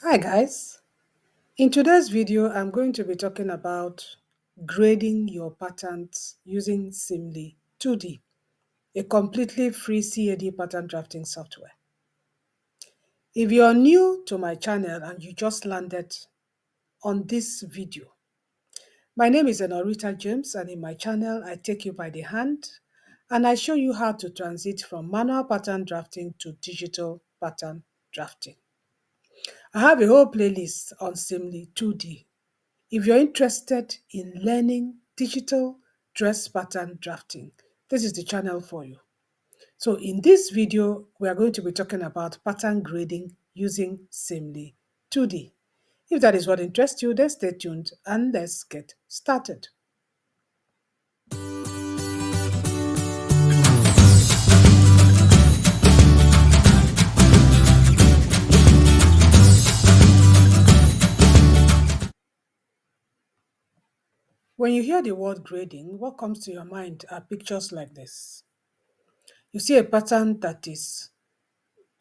Hi guys, in today's video I'm going to be talking about grading your patterns using Seamly2D, a completely free CAD pattern drafting software. If you're new to my channel and you just landed on this video, my name is Enorita James, and in my channel I take you by the hand and I show you how to transit from manual pattern drafting to digital pattern drafting. I have a whole playlist on Seamly2D. If you're interested in learning digital dress pattern drafting, this is the channel for you. So in this video, we are going to be talking about pattern grading using Seamly 2D. If that is what interests you, then stay tuned and let's get started. When you hear the word grading, what comes to your mind are pictures like this. You see a pattern that is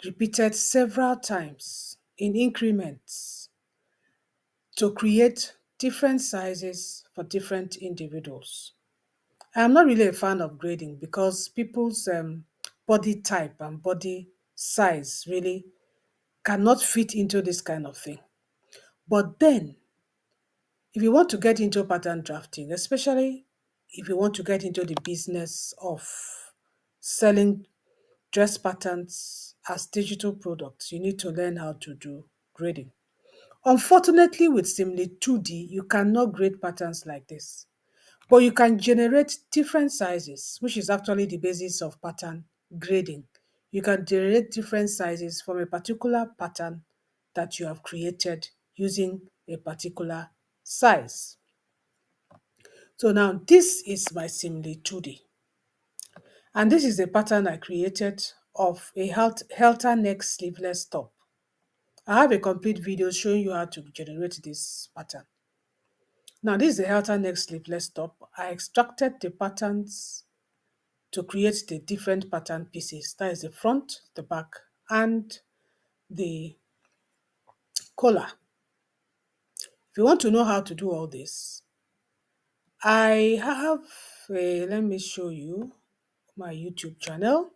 repeated several times in increments to create different sizes for different individuals. I'm not really a fan of grading because people's body type and body size really cannot fit into this kind of thing. But then, if you want to get into pattern drafting, especially if you want to get into the business of selling dress patterns as digital products, you need to learn how to do grading. Unfortunately, with Seamly 2D, you cannot grade patterns like this, but you can generate different sizes, which is actually the basis of pattern grading. You can generate different sizes from a particular pattern that you have created using a particular size. So now this is my Seamly 2D, and this is a pattern I created of a halter neck sleeveless top. I have a complete video showing you how to generate this pattern. Now this is the halter neck sleeveless top. I extracted the patterns to create the different pattern pieces. That is the front, the back, and the collar. If you want to know how to do all this, I have let me show you my YouTube channel.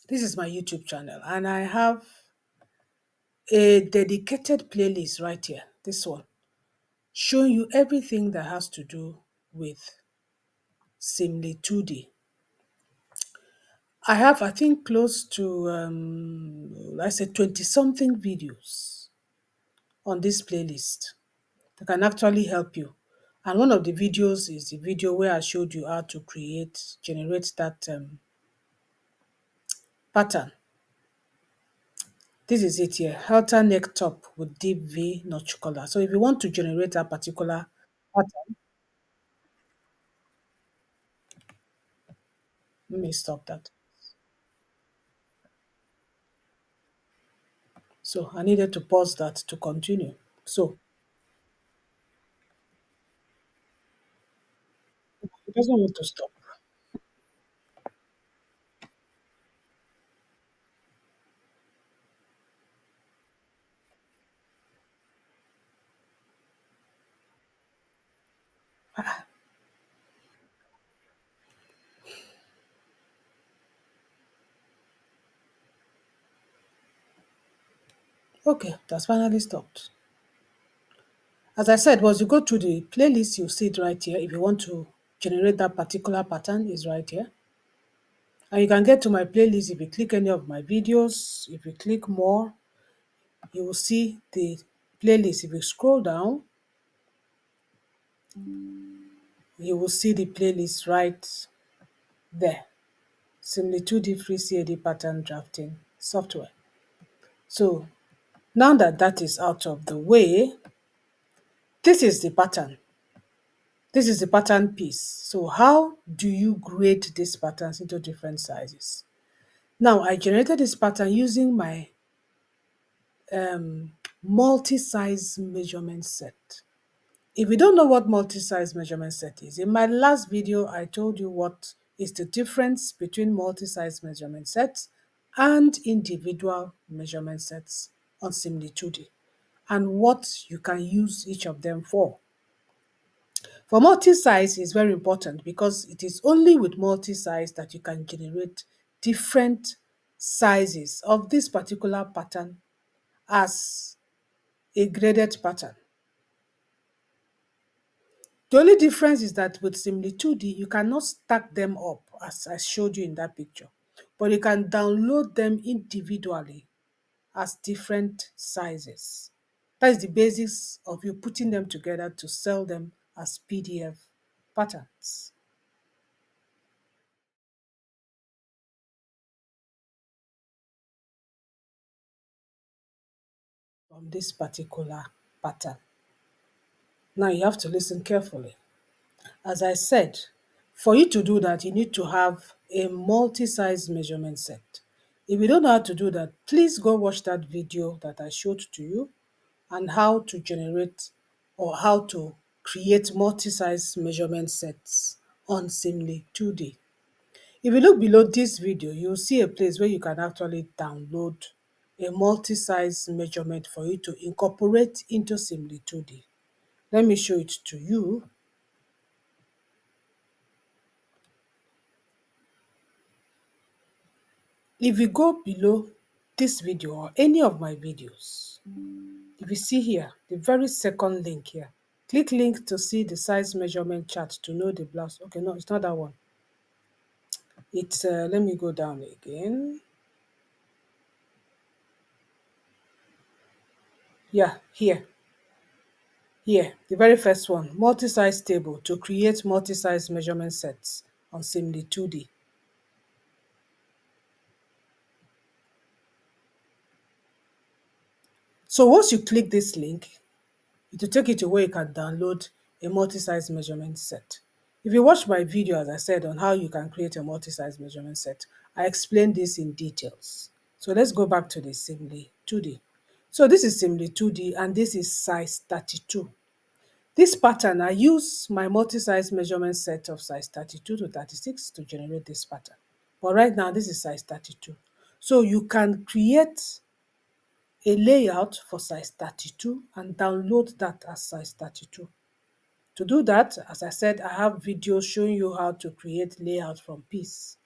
This is my YouTube channel, and I have a dedicated playlist right here, this one, showing you everything that has to do with Seamly 2D. I have, I think, close to, I said 20 something videos on this playlist that can actually help you. And one of the videos is the video where I showed you how to generate that pattern. This is it here, halter neck top with deep V notch collar. So if you want to generate that particular pattern, let me stop that. So I needed to pause that to continue. So it doesn't want to stop. Okay, that's finally stopped. As I said, once you go to the playlist, you see it right here. If you want to generate that particular pattern, is right here. And you can get to my playlist if you click any of my videos. If you click more, you will see the playlist. If you scroll down, you will see the playlist right there. Simply 2D free CAD pattern drafting software. So now that that is out of the way, this is the pattern. This is the pattern piece. So how do you grade these patterns into different sizes? Now I generated this pattern using my multi-size measurement set. If you don't know what multi-size measurement set is, in my last video I told you what is the difference between multi-size measurement sets and individual measurement sets on Seamly 2D. and what you can use each of them for. For multi-size is very important because it is only with multi-size that you can generate different sizes of this particular pattern as a graded pattern. The only difference is that with Seamly2D, you cannot stack them up as I showed you in that picture, but you can download them individually as different sizes. That is the basis of you putting them together to sell them as PDF patterns. From this particular pattern. Now you have to listen carefully. As I said, for you to do that, you need to have a multi-size measurement set. If you don't know how to do that, please go watch that video that I showed to you on how to generate or how to create multi-size measurement sets on Seamly2D. If you look below this video, you'll see a place where you can actually download a multi-size measurement for you to incorporate into Seamly2D. Let me show it to you. If you go below this video or any of my videos, if you see here, the very second link here, click link to see the size measurement chart to know the blouse. Okay, no, it's not that one. It's, let me go down again. Yeah, here. Here, the very first one, multi-size table to create multi-size measurement sets on Seamly2D. So once you click this link, it will take you to where you can download a multi-size measurement set. If you watch my video, as I said, on how you can create a multi-size measurement set, I explained this in details. So let's go back to the Seamly2D. So this is Seamly2D and this is size 32. This pattern, I use my multi-size measurement set of size 32 to 36 to generate this pattern. But right now, this is size 32. So you can create a layout for size 32 and download that as size 32. To do that, as I said, I have videos showing you how to create layout from piece.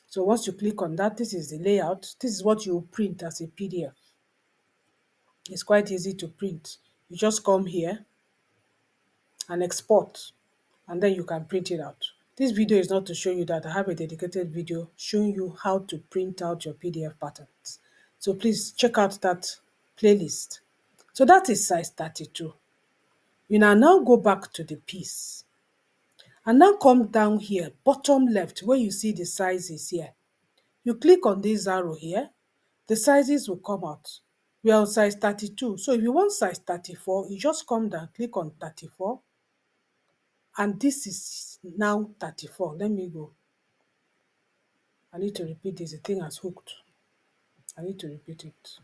So once you click on that, this is the layout. This is what you print as a PDF. It's quite easy to print. You just come here and export, and then you can print it out. This video is not to show you that. I have a dedicated video showing you how to print out your PDF patterns. So please check out that playlist. So that is size 32. You now go back to the piece and now come down here, bottom left, where you see the sizes here. You click on this arrow here, the sizes will come out. We are on size 32. So if you want size 34, you just come down, click on 34, and this is now 34. Let me go. I need to repeat this. The thing has hooked. I need to repeat it.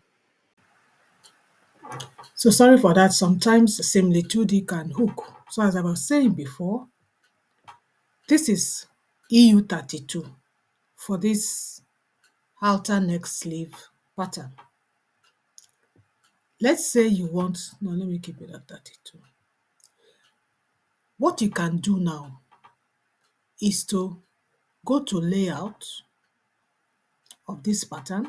So sorry for that. Sometimes Seamly2D can hook. So as I was saying before, this is EU32 for this outer neck sleeve pattern. Let's say you want, no, let me keep it at 32. What you can do now is to go to layout of this pattern.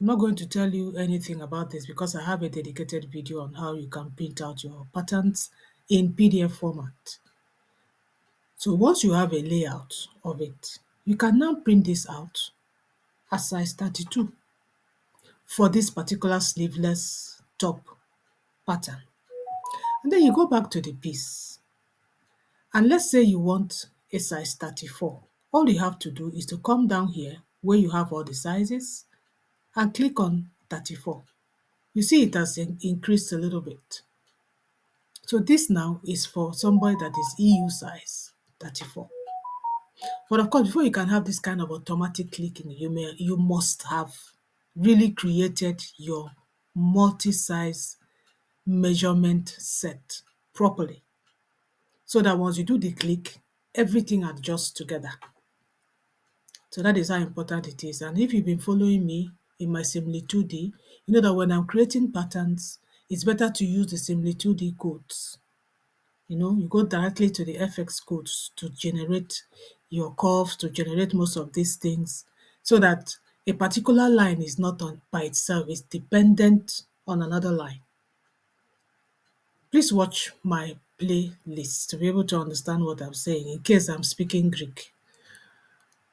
I'm not going to tell you anything about this because I have a dedicated video on how you can print out your patterns in PDF format. So once you have a layout of it, you can now print this out as size 32 for this particular sleeveless top pattern. And then you go back to the piece. And let's say you want a size 34. All you have to do is to come down here where you have all the sizes and click on 34. You see it has increased a little bit. So this now is for somebody that is EU size 34. But of course, before you can have this kind of automatic clicking, you must have really created your multi-size measurement set properly, so that once you do the click, everything adjusts together. So that is how important it is. And if you've been following me in my Seamly2D, you know that when I'm creating patterns, it's better to use the Seamly2D codes. You go directly to the FX codes to generate your curves, to generate most of these things, so that a particular line is not on by itself, it's dependent on another line. Please watch my playlist to be able to understand what I'm saying in case I'm speaking Greek.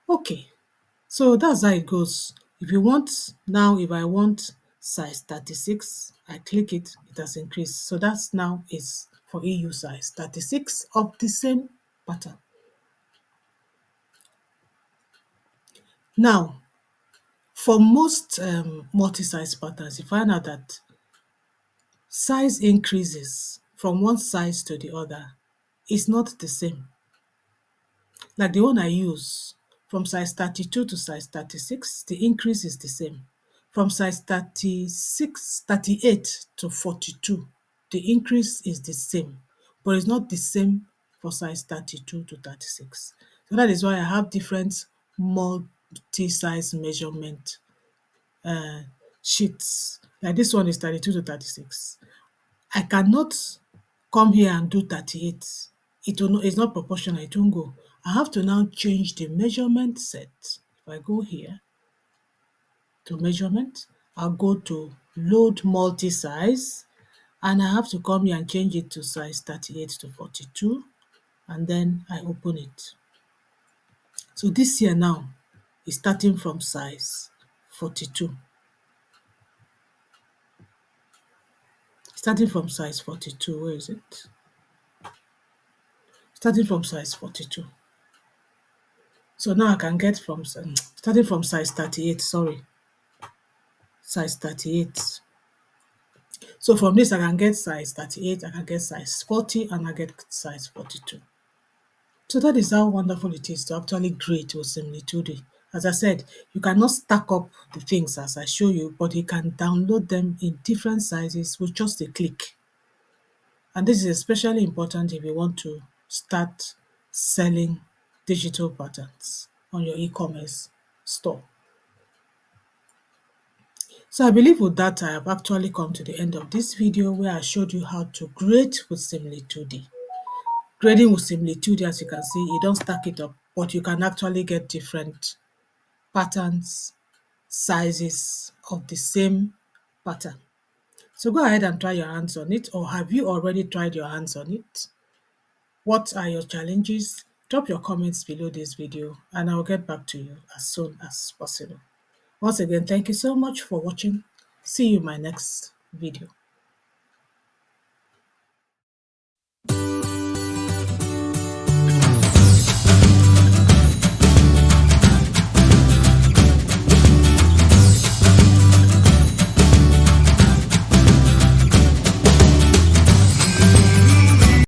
Okay, so that's how it goes. If I want size 36, I click it, it has increased. So that's now is for EU size 36 of the same pattern. Now, for most multi-size patterns, you find out that size increases from one size to the other is not the same. Like the one I use, from size 32 to size 36, the increase is the same. From size 38 to 42, the increase is the same, but it's not the same for size 32 to 36. So that is why I have different multi-size measurement sheets. Like this one is 32 to 36. I cannot come here and do 38. It's not proportional, it won't go. I have to now change the measurement set. If I go here to measurement, I'll go to load multi-size, and I have to come here and change it to size 38 to 42, and then I open it. So this here now is starting from size 42. Starting from size 42, where is it? Starting from size 42. So now I can get from, starting from size 38, sorry, size 38. So from this I can get size 38, I can get size 40, and I get size 42. So that is how wonderful it is to actually grade with Seamly2D. As I said, you cannot stack up the things as I show you, but you can download them in different sizes with just a click. And this is especially important if you want to start selling digital patterns on your e-commerce store. So I believe with that, I have actually come to the end of this video where I showed you how to grade with Seamly2D. Grading with Seamly2D, as you can see, you don't stack it up, but you can actually get different patterns, sizes of the same pattern. So go ahead and try your hands on it, or have you already tried your hands on it? What are your challenges? Drop your comments below this video and I'll get back to you as soon as possible. Once again, thank you so much for watching. See you in my next video.